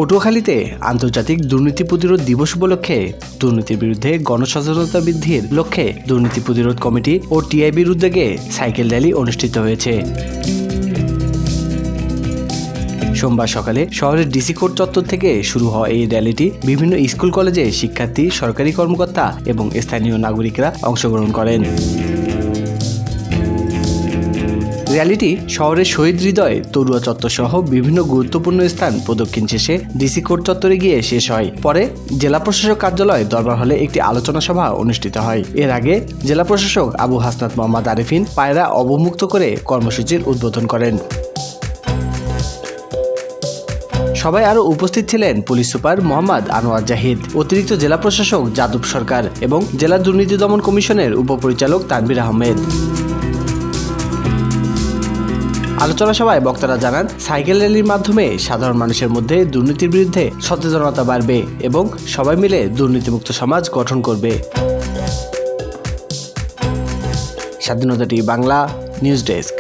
পটুয়াখালীতে আন্তর্জাতিক দুর্নীতি প্রতিরোধ দিবস উপলক্ষে দুর্নীতির বিরুদ্ধে গণসচেতনতা বৃদ্ধির লক্ষ্যে দুর্নীতি প্রতিরোধ কমিটি ও টিআইবির উদ্যোগে সাইকেল র্যালি অনুষ্ঠিত হয়েছে। সোমবার সকালে শহরের ডিসি কোর্ট চত্বর থেকে শুরু হওয়া এই র্যালিটি বিভিন্ন স্কুল কলেজে শিক্ষার্থী, সরকারি কর্মকর্তা এবং স্থানীয় নাগরিকরা অংশগ্রহণ করেন। র্যালিটি শহরের শহীদ হৃদয়, তরুয়া চত্বর সহ বিভিন্ন গুরুত্বপূর্ণ স্থান প্রদক্ষিণ শেষে ডিসি কোর্ট চত্বরে গিয়ে শেষ হয়। পরে জেলা প্রশাসক কার্যালয় দরবার হলে একটি আলোচনা সভা অনুষ্ঠিত হয়। এর আগে জেলা প্রশাসক আবু হাসনাত মোহাম্মদ আরিফিন পায়রা অবমুক্ত করে কর্মসূচির উদ্বোধন করেন। সবাই আরও উপস্থিত ছিলেন পুলিশ সুপার মোহাম্মদ আনোয়ার জাহিদ, অতিরিক্ত জেলা প্রশাসক যাদব সরকার এবং জেলা দুর্নীতি দমন কমিশনের উপপরিচালক তানভীর আহমেদ। আলোচনা সভায় বক্তারা জানান, সাইকেল র্যালির মাধ্যমে সাধারণ মানুষের মধ্যে দুর্নীতির বিরুদ্ধে সচেতনতা বাড়বে এবং সবাই মিলে দুর্নীতিমুক্ত সমাজ গঠন করবে। স্বাধীনতা টিভি বাংলা নিউজ ডেস্ক।